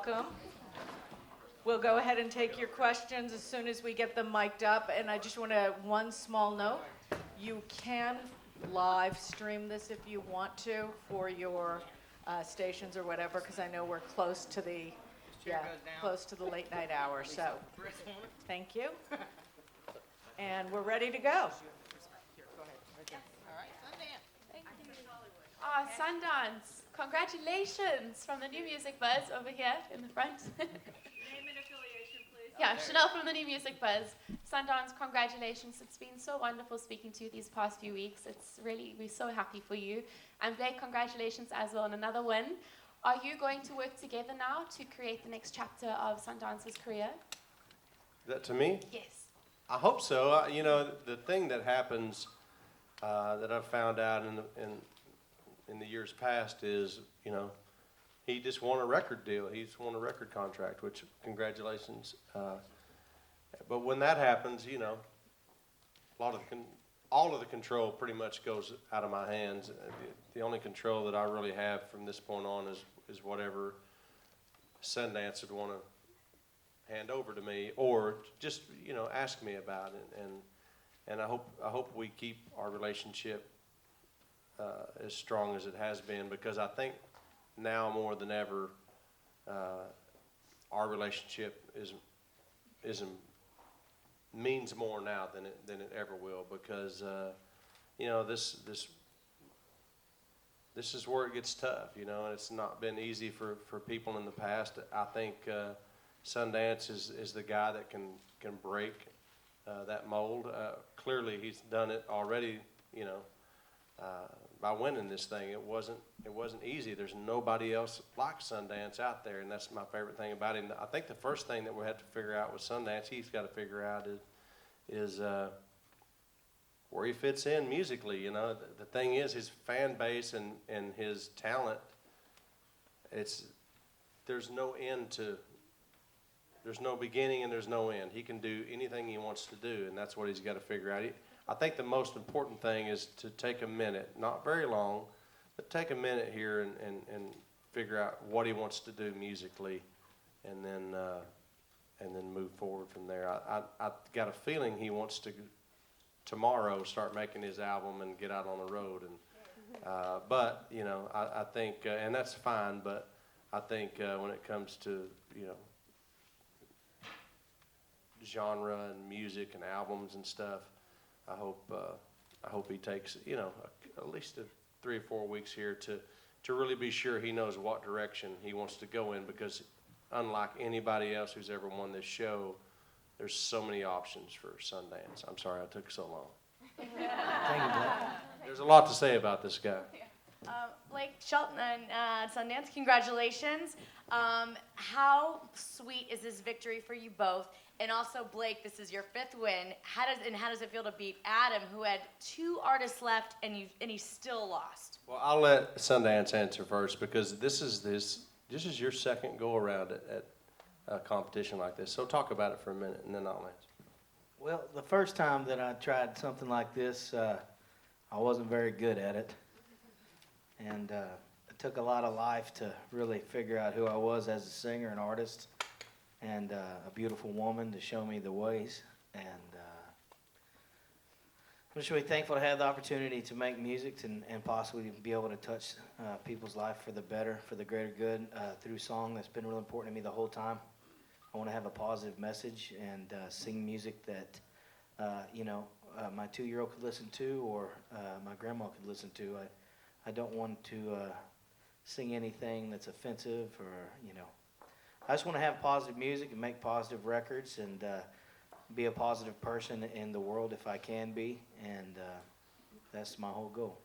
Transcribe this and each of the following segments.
welcome. We'll go ahead and take your questions as soon as we get them mic'd up. And I just want to, one small note, you can live stream this if you want to for your stations or whatever, because I know we're close to the late night hour. So thank you. And we're ready to go. Sundance, congratulations from the New Music Buzz over here in the front. Name and affiliation, please. Yeah, Chanel from the New Music Buzz. Sundance, congratulations. It's been so wonderful speaking to you these past few weeks. We're so happy for you. And Blake, congratulations as well on another win. Are you going to work together now to create the next chapter of Sundance's career? That to me? Yes. I hope so. The thing that happens that I've found out in the years past is, he just won a record deal. He's won a record contract, which congratulations. But when that happens, all of the control pretty much goes out of my hands. The only control that I really have from this point on is whatever Sundance would want to hand over to me, or just ask me about it. And I hope we keep our relationship as strong as it has been, because I think now more than ever, our relationship means more now than it ever will, because this is where it gets tough, and it's not been easy for people in the past. I think Sundance is the guy that can break that mold. Clearly, he's done it already, by winning this thing. It wasn't easy. There's nobody else like Sundance out there, and that's my favorite thing about him. I think the first thing that we have to figure out with Sundance, he's got to figure out is where he fits in musically. The thing is, his fan base and his talent, there's no beginning and there's no end. He can do anything he wants to do, and that's what he's got to figure out. I think the most important thing is to take a minute, not very long, but take a minute here and figure out what he wants to do musically, and then move forward from there. I got a feeling he wants to tomorrow start making his album and get out on the road, but I think and that's fine. But I think when it comes to genre and music and albums and stuff, I hope he takes at least 3 or 4 weeks here to really be sure he knows what direction he wants to go in, because unlike anybody else who's ever won this show, there's so many options for Sundance. I'm sorry I took so long. Thank you, Blake. There's a lot to say about this guy. Blake, Shelton and Sundance, congratulations. How sweet is this victory for you both? And also, Blake, this is your 5th win. How does it feel to beat Adam, who had 2 artists left and he still lost? Well, I'll let Sundance answer first, because this is your second go around at a competition like this. So talk about it for a minute, and then I'll answer. Well, the first time that I tried something like this, I wasn't very good at it. And it took a lot of life to really figure out who I was as a singer and artist, and a beautiful woman to show me the ways. And I'm just really thankful to have the opportunity to make music and possibly be able to touch people's life for the better, for the greater good, through song. That's been really important to me the whole time. I want to have a positive message and sing music that my 2-year-old could listen to, or my grandma could listen to. I don't want to sing anything that's offensive, or I just want to have positive music and make positive records, and be a positive person in the world if I can be, and that's my whole goal.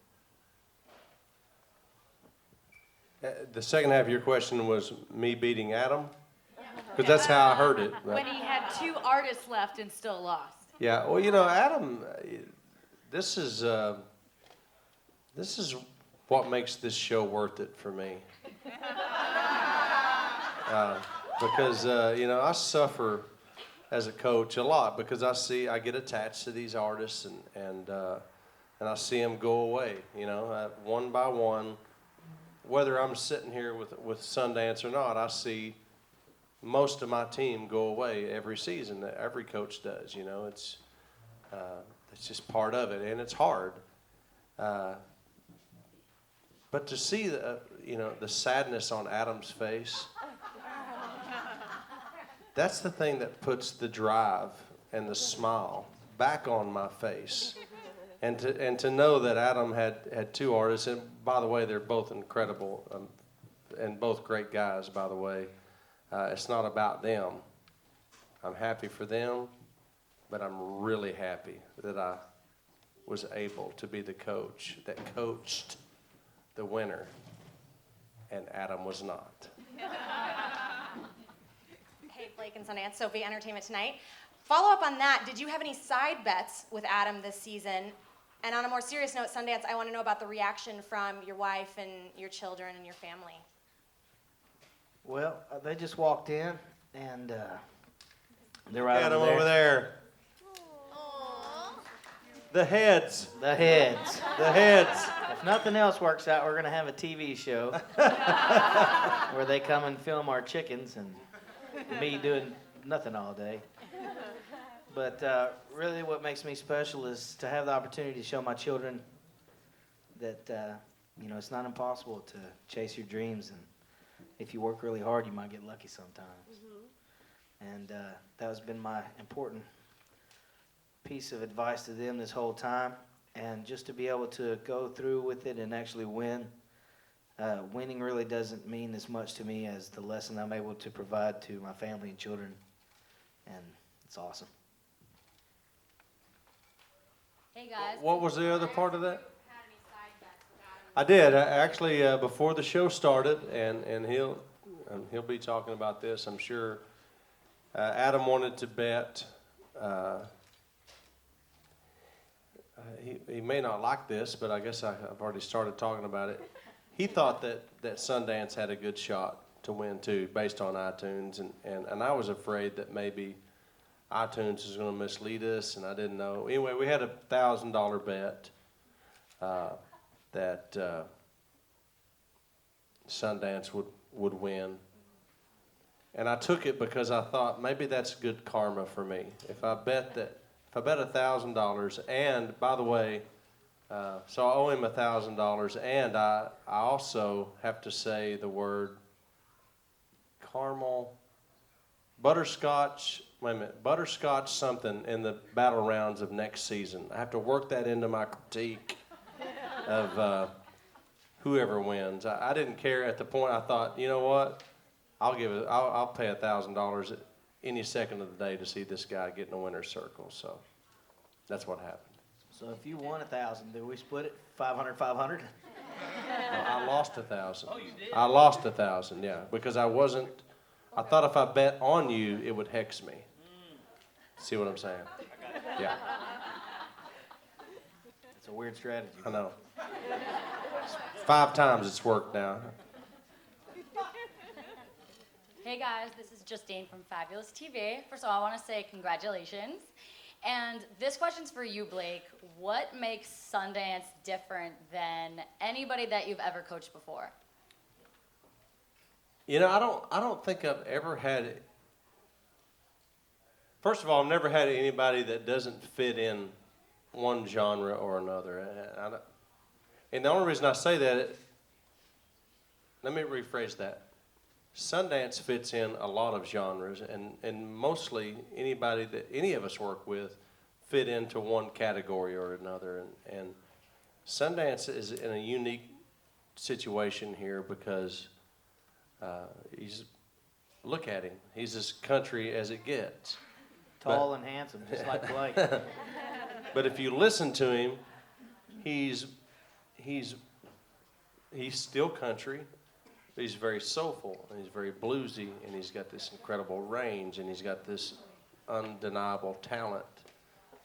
The second half of your question was me beating Adam? Because that's how I heard it. Right? When he had 2 artists left and still lost. Yeah, well, Adam, this is what makes this show worth it for me. Because I suffer as a coach a lot, because I get attached to these artists, and I see them go away, one by one. Whether I'm sitting here with Sundance or not, I see most of my team go away every season. Every coach does, you know. It's just part of it, and it's hard. But to see the sadness on Adam's face, that's the thing that puts the drive and the smile back on my face. And to know that Adam had two artists, and by the way, they're both incredible, and both great guys, by the way. It's not about them. I'm happy for them, but I'm really happy that I was able to be the coach that coached the winner, and Adam was not. Hey, Blake and Sundance, Sophie Entertainment Tonight. Follow up on that, did you have any side bets with Adam this season? And on a more serious note, Sundance, I want to know about the reaction from your wife and your children and your family. Well, they just walked in, and they're right Adam over over there. The heads. The heads. The heads. If nothing else works out, we're going to have a TV show where they come and film our chickens and me doing nothing all day. But really what makes me special is to have the opportunity to show my children that, it's not impossible to chase your dreams. And if you work really hard, you might get lucky sometimes. Mm-hmm. And that has been my important piece of advice to them this whole time. And just to be able to go through with it and actually win. Winning really doesn't mean as much to me as the lesson I'm able to provide to my family and children. And it's awesome. Hey guys. What was the other part of that? I did. Actually, before the show started, and he'll be talking about this, I'm sure. Adam wanted to bet. He may not like this, but I guess I've already started talking about it. He thought that Sundance had a good shot to win too, based on iTunes, and I was afraid that maybe iTunes was going to mislead us, and I didn't know. Anyway, we had a $1,000 bet that Sundance would win, and I took it because I thought maybe that's good karma for me. If I bet $1,000, and by the way, so I owe him $1,000, and I also have to say the word caramel, butterscotch. Wait a minute, butterscotch something in the battle rounds of next season. I have to work that into my critique of whoever wins. I didn't care at the point. I thought, you know what? I'll pay $1,000 any second of the day to see this guy get in the winner's circle. So that's what happened. So if you won 1,000, do we split it 500, 500? I lost 1,000. Oh, you did? I lost 1,000, yeah, because I thought if I bet on you, it would hex me. See what I'm saying? Yeah. It's a weird strategy. I know. 5 times it's worked now. Hey guys, this is Justine from Fabulous TV. First of all, I want to say congratulations. And this question's for you, Blake. What makes Sundance different than anybody that you've ever coached before? You know, I don't think I've ever had it. First of all, I've never had anybody that doesn't fit in one genre or another. And the only reason I say that, let me rephrase that. Sundance fits in a lot of genres, and mostly anybody that any of us work with fit into one category or another. And Sundance is in a unique situation here because look at him. He's as country as it gets. Tall and handsome, just like Blake. But if you listen to him, he's still country. But he's very soulful, and he's very bluesy, and he's got this incredible range, and he's got this undeniable talent,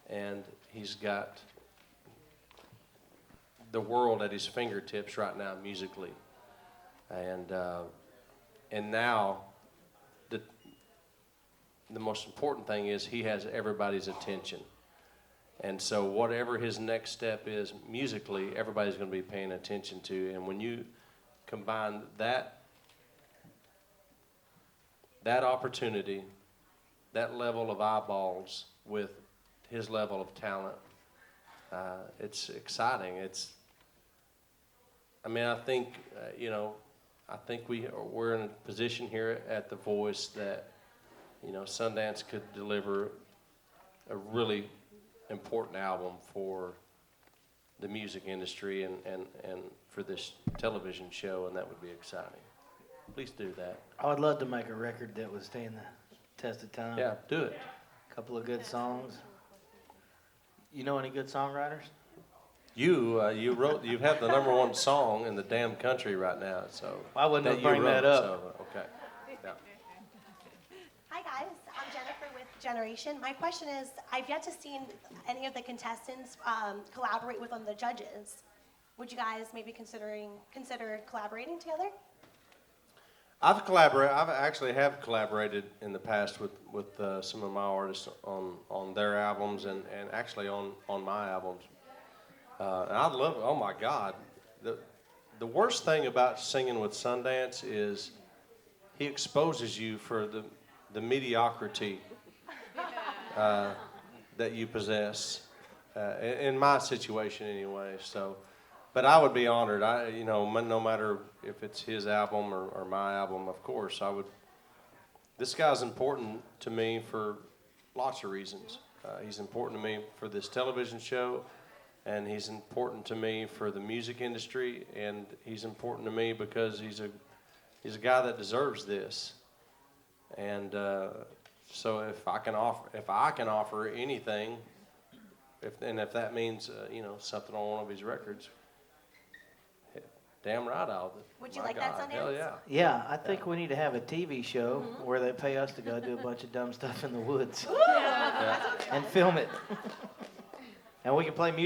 and he's got the world at his fingertips right now musically. And now the most important thing is he has everybody's attention. And so whatever his next step is musically, everybody's going to be paying attention to. And when you combine that opportunity, that level of eyeballs with his level of talent, it's exciting. I think, I think we're in a position here at The Voice that, Sundance could deliver a really important album for the music industry and for this television show, and that would be exciting. Please do that. I would love to make a record that would stand the test of time. Yeah, do it. A couple of good songs. You know any good songwriters? You have the number one song in the damn country right now, so. I wouldn't that have you bring that wrote, up. so, okay. Yeah. Hi guys, I'm Jennifer with Generation. My question is, I've yet to see any of the contestants collaborate with one of the judges. Would you guys maybe consider collaborating together? I've actually have collaborated in the past with some of my artists on their albums and actually on my albums. And I love it. Oh my God. The worst thing about singing with Sundance is he exposes you for the mediocrity that you possess, in my situation anyway. So, but I would be honored. No matter if it's his album or my album, of course, I would. This guy's important to me for lots of reasons. He's important to me for this television show, and he's important to me for the music industry, and he's important to me because he's a guy that deserves this. And so if I can offer anything, if that means something on one of his records, damn right I'll do. Would you My like that, God, Sundance? hell yeah. Yeah, I think we need to have a TV show where they pay us to go do a bunch of dumb stuff in the woods Yeah. and film it. And we can play music.